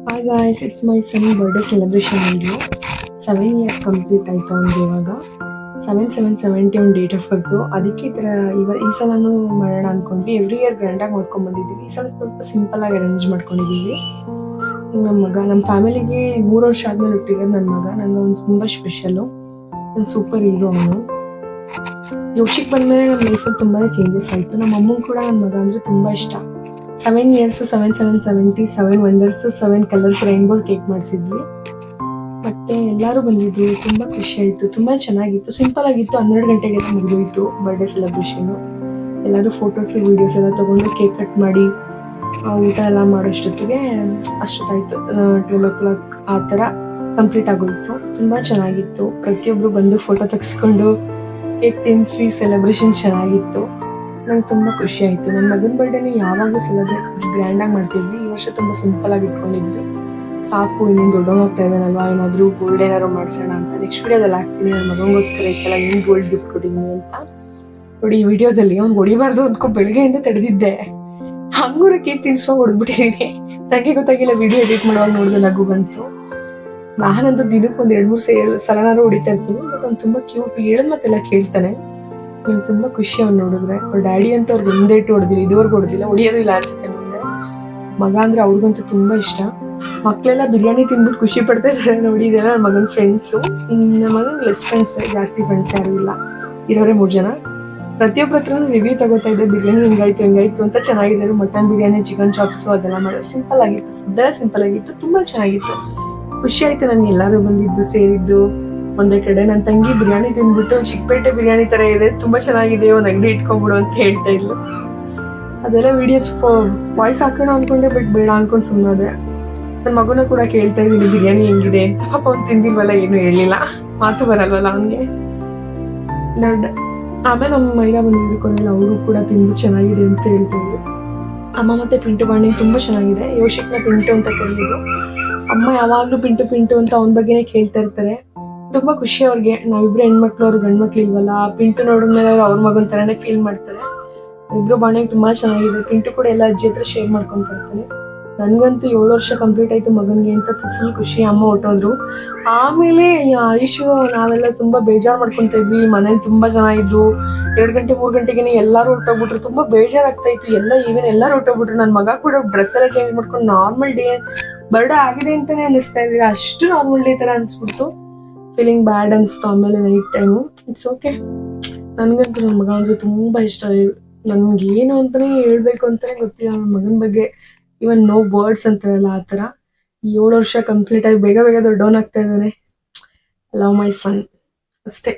Hi guys, it's my son's birthday celebration video. 7 years complete ಆಯಿತು ಅವನಿಗೆ ಇವಾಗ 7/7/70 ಒಂದು ಡೇಟ್ ಆಫ್ ಬರ್ತು. ಅದಕ್ಕೆ ಈ ಥರ ಈ ಸಲನೂ ಮಾಡೋಣ ಅಂದ್ಕೊಂಡ್ವಿ. ಎವ್ರಿ ಇಯರ್ ಗ್ರ್ಯಾಂಡಾಗಿ ಮಾಡ್ಕೊಂಡು ಬಂದಿದ್ದೀವಿ. ಈ ಸಲ ಸ್ವಲ್ಪ ಸಿಂಪಲಾಗಿ ಅರೇಂಜ್ ಮಾಡ್ಕೊಂಡಿದ್ದೀವಿ. ನಮ್ಮ ಮಗ ನಮ್ಮ ಫ್ಯಾಮಿಲಿಗೆ 3 ವರ್ಷ ಆದಮೇಲೆ ಹುಟ್ಟಿರೋದು ನನ್ನ ಮಗ. ನನಗೆ ಅವ್ನು ತುಂಬ ಸ್ಪೆಷಲು. ಒಂದು ಸೂಪರ್ ಹೀರೋ ಅವನು. ಯೋಶಿಕ್ ಬಂದಮೇಲೆ ನಮ್ಮ ಲೈಫಲ್ಲಿ ತುಂಬಾ ಚೇಂಜಸ್ ಆಯಿತು. ನಮ್ಮ ಅಮ್ಮಂಗೆ ಕೂಡ ನನ್ನ ಮಗ ಅಂದರೆ ತುಂಬ ಇಷ್ಟ. 7 years 7/7/70 7 wonders 7 colours rainbow cake ಮಾಡಿಸಿದ್ವಿ. ಮತ್ತೆ ಎಲ್ಲರೂ ಬಂದಿದ್ರು. ತುಂಬ ಖುಷಿ ಆಯಿತು. ತುಂಬ ಚೆನ್ನಾಗಿತ್ತು. ಸಿಂಪಲ್ ಆಗಿತ್ತು. 12 ಗಂಟೆಗೆಲ್ಲ ಮುಗಿದೋಯ್ತು ಬರ್ಡೇ ಸೆಲೆಬ್ರೇಷನು. ಎಲ್ಲರೂ ಫೋಟೋಸು ವೀಡಿಯೋಸ್ ಎಲ್ಲ ತೊಗೊಂಡು ಕೇಕ್ ಕಟ್ ಮಾಡಿ ಊಟ ಎಲ್ಲ ಮಾಡೋಷ್ಟೊತ್ತಿಗೆ ಅಷ್ಟೊತ್ತಾಯಿತು. 12 o'clock ಆ ಥರ ಕಂಪ್ಲೀಟ್ ಆಗೋಯಿತು. ತುಂಬ ಚೆನ್ನಾಗಿತ್ತು. ಪ್ರತಿಯೊಬ್ಬರು ಬಂದು ಫೋಟೋ ತೆಗೆಸ್ಕೊಂಡು ಕೇಕ್ ತಿನ್ನಿಸಿ ಸೆಲೆಬ್ರೇಷನ್ ಚೆನ್ನಾಗಿತ್ತು. ನಂಗೆ ತುಂಬ ಖುಷಿ ಆಯಿತು. ನನ್ನ ಮಗನ ಬರ್ಡೇನ ಯಾವಾಗಲೂ ಸೆಲೆಬ್ರೇಟ್ ಗ್ರ್ಯಾಂಡಾಗಿ ಮಾಡ್ತಿದ್ವಿ. ಈ ವರ್ಷ ತುಂಬ ಸಿಂಪಲಾಗಿ ಇಟ್ಕೊಂಡಿದ್ವಿ. ಸಾಕು, ಇನ್ನೇನು ದೊಡ್ಡವನಾಗ್ತಾ ಇದ್ದಾನಲ್ವಾ, ಏನಾದರೂ ಗೋಲ್ಡ್ ಏನಾದ್ರು ಮಾಡಿಸೋಣ ಅಂತ. ನೆಕ್ಸ್ಟ್ ವಿಡಿಯೋದಲ್ಲಿ ಹಾಕ್ತೀನಿ ನನ್ನ ಮಗನಿಗೋಸ್ಕರ ಈ ಸಲ ಏನು ಗೋಲ್ಡ್ ಗಿಫ್ಟ್ ಕೊಟ್ಟಿದ್ದೀನಿ ಅಂತ. ನೋಡಿ, ಈ ವಿಡಿಯೋದಲ್ಲಿ ಅವ್ನು ಹೊಡಿಬಾರ್ದು ಅಂದ್ಕೊ ಬೆಳಗ್ಗೆಯಿಂದ ತಡೆದಿದ್ದೆ. ಹಂಗೂರ ಕೇಕ್ ತಿನ್ಸುವಾಗ ಹೊಡೆದ್ಬಿಟ್ಟಿದ್ದೀನಿ. ನನಗೆ ಗೊತ್ತಾಗಿಲ್ಲ, ವಿಡಿಯೋ ಎಡಿಟ್ ಮಾಡುವಾಗ ನೋಡಿದೆ ನಗು ಬಂತು. ನಾನಂತೂ ದಿನಕ್ಕೆ ಒಂದು 2-3 ಸಲನಾರು ಹೊಡಿತಾ ಇರ್ತೀನಿ. ಬಟ್ ಅವ್ನು ತುಂಬ ಕ್ಯೂಟ್, ಹೇಳಿದ ಮತ್ತೆಲ್ಲ ಕೇಳ್ತಾನೆ. ನಂಗೆ ತುಂಬ ಖುಷಿ ಅವ್ನು ನೋಡಿದ್ರೆ. ಅವ್ರ ಡ್ಯಾಡಿ ಅಂತ ಅವ್ರಿಗೆ ಒಂದೇ ಇಟ್ಟು ಹೊಡೆದಿಲ್ಲ, ಇದುವರೆಗೂ ಹೊಡೆದಿಲ್ಲ, ಹೊಡಿಯೋದಿಲ್ಲ ಅನ್ಸುತ್ತೆ ಮುಂದೆ. ಮಗ ಅಂದರೆ ಅವ್ರಿಗಂತೂ ತುಂಬ ಇಷ್ಟ. ಮಕ್ಕಳೆಲ್ಲ ಬಿರಿಯಾನಿ ತಿಂದ್ಬಿಟ್ಟು ಖುಷಿ ಪಡ್ತಾ ಇದ್ದಾರೆ ನೋಡಿ. ಇದೆಲ್ಲ ನನ್ನ ಮಗನ ಫ್ರೆಂಡ್ಸು. ನಮ್ಮ ಮಗನ ಲೆಸ್ ಫ್ರೆಂಡ್ಸ್, ಜಾಸ್ತಿ ಫ್ರೆಂಡ್ಸ್ ಯಾರು ಇಲ್ಲ, ಇರೋರೆ 3 ಜನ. ಪ್ರತಿಯೊಬ್ಬರ ಹತ್ರ ರಿವ್ಯೂ ತಗೋತಾ ಇದ್ದೆ, ಬಿರಿಯಾನಿ ಹೆಂಗಾಯ್ತು ಅಂತ. ಚೆನ್ನಾಗಿದೆ. ಮಟನ್ ಬಿರಿಯಾನಿ, ಚಿಕನ್ ಚಾಪ್ಸು ಅದೆಲ್ಲ ಮಾಡೋದು ಸಿಂಪಲ್ ಆಗಿತ್ತು. ಫುಡ್ಡೆಲ್ಲ ಸಿಂಪಲ್ ಆಗಿತ್ತು, ತುಂಬ ಚೆನ್ನಾಗಿತ್ತು. ಖುಷಿ ಆಯಿತು ನನಗೆ ಎಲ್ಲರೂ ಬಂದಿದ್ದು ಸೇರಿದ್ದು ಒಂದೇ ಕಡೆ. ನನ್ನ ತಂಗಿ ಬಿರಿಯಾನಿ ತಿಂದ್ಬಿಟ್ಟು ಚಿಕ್ಕಪೇಟೆ ಬಿರಿಯಾನಿ ಥರ ಇದೆ, ತುಂಬ ಚೆನ್ನಾಗಿದೆ, ಒಂದು ಅಂಗಡಿ ಇಟ್ಕೊಂಡ್ಬಿಡು ಅಂತ ಹೇಳ್ತಾ ಇದ್ಲು. ಅದೆಲ್ಲ ವೀಡಿಯೋಸ್ ವಾಯ್ಸ್ ಹಾಕೋಣ ಅಂದ್ಕೊಂಡೆ, ಬಟ್ ಬೇಡ ಅಂದ್ಕೊಂಡು ಸುಮ್ಮನೆ. ನನ್ನ ಮಗುನ ಕೂಡ ಕೇಳ್ತಾ ಇದ್ದೀನಿ ಬಿರಿಯಾನಿ ಹೆಂಗಿದೆ ಅಂತ. ಪಾಪ ಅವ್ನು ತಿಂದಿಲ್ವಲ್ಲ, ಏನು ಹೇಳಿಲ್ಲ, ಮಾತು ಬರಲ್ವಲ್ಲ ಅವನಿಗೆ. ಆಮೇಲೆ ನಮ್ಮ ಮೈದಾ ಬಂದಿದ್ದು ಕೊನೆಯಲ್ಲಿ ಅವರು ಕೂಡ ತಿಂದು ಚೆನ್ನಾಗಿದೆ ಅಂತ ಹೇಳ್ತಾ ಇದ್ರು. ಅಮ್ಮ ಮತ್ತು ಪಿಂಟು ಬಾಂಡಿಂಗ್ ತುಂಬ ಚೆನ್ನಾಗಿದೆ. ಯೋಶಿಕ್ನ ಪಿಂಟು ಅಂತ ಕರೆಯೋದು. ಅಮ್ಮ ಯಾವಾಗಲೂ ಪಿಂಟು ಅಂತ ಅವನ ಬಗ್ಗೆನೇ ಕೇಳ್ತಾ ಇರ್ತಾರೆ. ತುಂಬ ಖುಷಿ ಅವ್ರಿಗೆ. ನಾವಿಬ್ರು ಹೆಣ್ಮಕ್ಳು, ಅವ್ರು ಗಂಡು ಮಕ್ಳು ಇಲ್ವಲ್ಲ. ಪಿಂಟು ನೋಡಿದ್ಮೇಲೆ ಅವ್ರ ಮಗನ ಥರನೇ ಫೀಲ್ ಮಾಡ್ತಾರೆ. ಇಬ್ರು ಬಾಂಡಿಂಗ್ ತುಂಬ ಚೆನ್ನಾಗಿದೆ. ಪಿಂಟು ಕೂಡ ಎಲ್ಲ ಅಜ್ಜಿ ಹತ್ರ ಶೇರ್ ಮಾಡ್ಕೊತಾ ಇರ್ತಾನೆ. ನನಗಂತೂ 7 ವರ್ಷ ಕಂಪ್ಲೀಟ್ ಆಯಿತು ಮಗನಿಗೆ ಅಂತ ಫುಲ್ ಖುಷಿ. ಅಮ್ಮ ಹೊಟ್ಟೋದ್ರು. ಆಮೇಲೆ ಆಯುಷು ನಾವೆಲ್ಲ ತುಂಬ ಬೇಜಾರು ಮಾಡ್ಕೊತಾ ಇದ್ವಿ. ಮನೇಲಿ ತುಂಬ ಜನ ಇದ್ರು. 2 ಗಂಟೆ 3 ಗಂಟೆಗೆ ಎಲ್ಲರೂ ಹೊಟ್ಟೋಗ್ಬಿಟ್ರು. ತುಂಬ ಬೇಜಾರಾಗ್ತಾ ಇತ್ತು. ಎಲ್ಲರೂ ಹೊಟ್ಟೋಗ್ಬಿಟ್ರು. ನನ್ನ ಮಗ ಕೂಡ ಡ್ರೆಸ್ ಎಲ್ಲ ಚೇಂಜ್ ಮಾಡ್ಕೊಂಡು ನಾರ್ಮಲ್ ಡೇ ಬರ್ಡೇ ಆಗಿದೆ ಅಂತಾನೆ ಅನ್ನಿಸ್ತಾ ಇರಲಿಲ್ಲ. ಅಷ್ಟು ನಾರ್ಮಲ್ ಡೇ ಥರ ಅನಿಸ್ಬಿಡ್ತು. ಫೀಲಿಂಗ್ ಬ್ಯಾಡ್ ಅನಿಸ್ತು. ಆಮೇಲೆ ನೈಟ್ ಟೈಮು ಇಟ್ಸ್ ಓಕೆ. ನನಗಂತೂ ನನ್ನ ಮಗ ಅಂದರೆ ತುಂಬ ಇಷ್ಟ. ನನಗೇನು ಅಂತಲೇ ಹೇಳ್ಬೇಕು ಅಂತಲೇ ಗೊತ್ತಿಲ್ಲ ನನ್ನ ಮಗನ ಬಗ್ಗೆ. ಇವನ್ ನೋ ವರ್ಡ್ಸ್ ಅಂತಾರಲ್ಲ ಆ ಥರ. 7 ವರ್ಷ ಕಂಪ್ಲೀಟ್ ಆಗಿ ಬೇಗ ದೊಡ್ಡವನಾಗ್ತಾ ಇದ್ದಾನೆ. ಲವ್ ಮೈ ಸನ್ ಅಷ್ಟೇ.